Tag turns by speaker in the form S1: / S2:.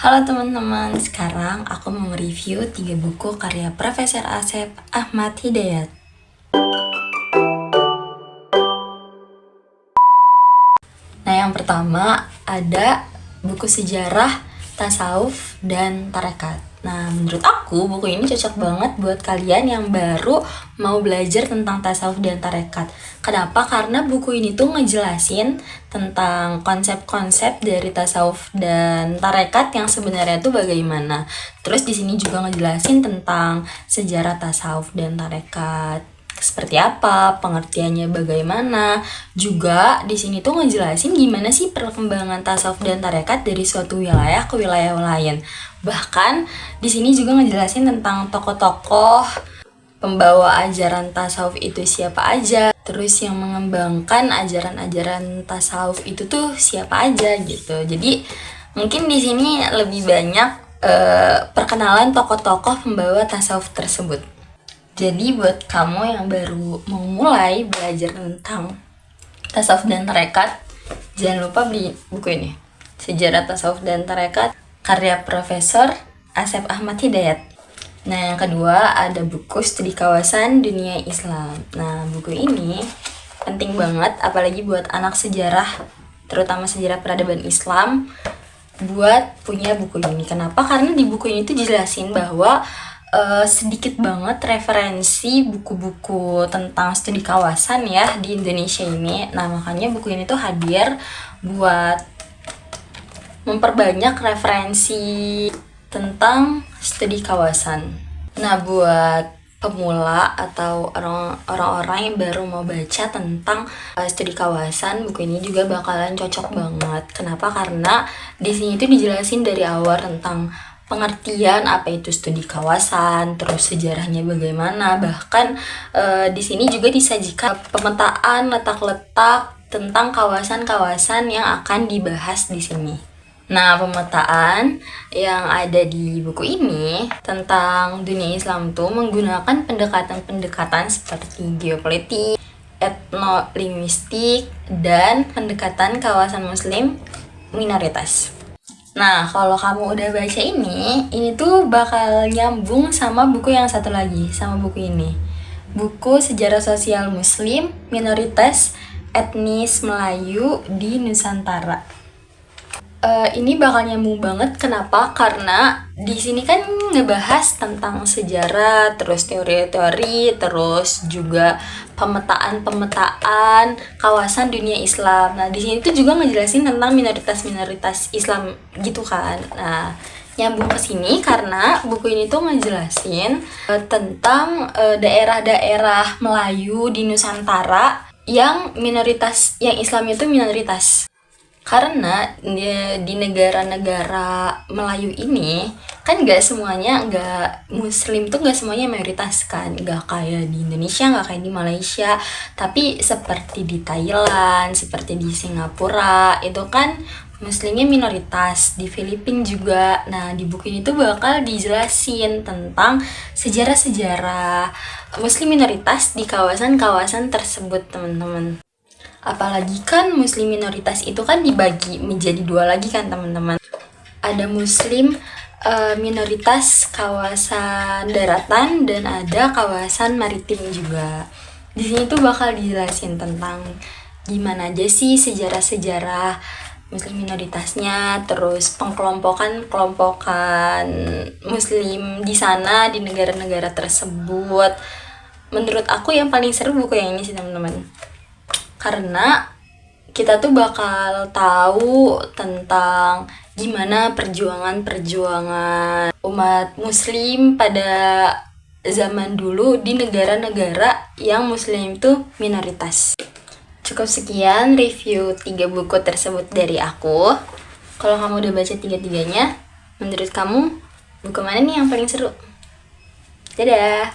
S1: Halo teman-teman, sekarang aku mau mereview 3 buku karya Profesor Asep Ahmad Hidayat. Nah, yang pertama ada buku sejarah, tasawuf, dan tarekat. Nah, menurut aku buku ini cocok banget buat kalian yang baru mau belajar tentang tasawuf dan tarekat. Kenapa? Karena buku ini tuh ngejelasin tentang konsep-konsep dari tasawuf dan tarekat yang sebenarnya tuh bagaimana. Terus di sini juga ngejelasin tentang sejarah tasawuf dan tarekat seperti apa, pengertiannya bagaimana. Juga di sini tuh ngejelasin gimana sih perkembangan tasawuf dan tarekat dari suatu wilayah ke wilayah lain. Bahkan di sini juga ngejelasin tentang tokoh-tokoh pembawa ajaran tasawuf itu siapa aja, terus yang mengembangkan ajaran-ajaran tasawuf itu tuh siapa aja gitu. Jadi mungkin di sini lebih banyak perkenalan tokoh-tokoh pembawa tasawuf tersebut. Jadi buat kamu yang baru mau mulai belajar tentang tasawuf dan tarekat, jangan lupa beli buku ini. Sejarah Tasawuf dan Tarekat karya Profesor Asep Ahmad Hidayat. Nah, yang kedua ada buku Studi Kawasan Dunia Islam. Nah, buku ini penting banget apalagi buat anak sejarah, terutama sejarah peradaban Islam, buat punya buku ini. Kenapa? Karena di buku ini tuh dijelasin bahwa sedikit banget referensi buku-buku tentang studi kawasan ya di Indonesia ini. Nah, makanya buku ini tuh hadir buat memperbanyak referensi tentang studi kawasan. Nah, buat pemula atau orang-orang yang baru mau baca tentang studi kawasan, buku ini juga bakalan cocok banget. Kenapa? Karena di sini tuh dijelasin dari awal tentang pengertian apa itu studi kawasan, terus sejarahnya bagaimana, bahkan di sini juga disajikan pemetaan letak-letak tentang kawasan-kawasan yang akan dibahas di sini. Nah, pemetaan yang ada di buku ini tentang dunia Islam tuh menggunakan pendekatan-pendekatan seperti geopolitik, etnolinguistik, dan pendekatan kawasan muslim minoritas. Nah, kalau kamu udah baca ini tuh bakal nyambung sama buku yang satu lagi, sama buku ini. Buku Sejarah Sosial Muslim Minoritas Etnis Melayu di Nusantara. Ini bakal nyambung banget. Kenapa? Karena di sini kan ngebahas tentang sejarah, terus teori-teori, terus juga pemetaan kawasan dunia Islam. Nah, di sini tuh juga ngejelasin tentang minoritas-minoritas Islam gitu kan. Nah, nyambung ke sini karena buku ini tuh ngejelasin tentang daerah-daerah Melayu di Nusantara yang minoritas, yang Islam itu minoritas. Karena di negara-negara Melayu ini kan gak Muslim tuh gak semuanya mayoritas kan, gak kayak di Indonesia, gak kayak di Malaysia, tapi seperti di Thailand, seperti di Singapura itu kan Muslimnya minoritas, di Filipina juga. Nah, di buku ini tuh bakal dijelasin tentang sejarah-sejarah Muslim minoritas di kawasan-kawasan tersebut, teman-teman. Apalagi kan muslim minoritas itu kan dibagi menjadi dua lagi kan, teman-teman. Ada muslim minoritas kawasan daratan dan ada kawasan maritim juga. Di sini tuh bakal dijelasin tentang gimana aja sih sejarah-sejarah muslim minoritasnya, terus pengkelompokan muslim di sana di negara-negara tersebut. Menurut aku yang paling seru buku yang ini sih, teman-teman. Karena kita tuh bakal tahu tentang gimana perjuangan umat muslim pada zaman dulu di negara-negara yang muslim itu minoritas. Cukup sekian review 3 buku tersebut dari aku. Kalau kamu udah baca 3-3-nya, menurut kamu buku mana nih yang paling seru? Dadah!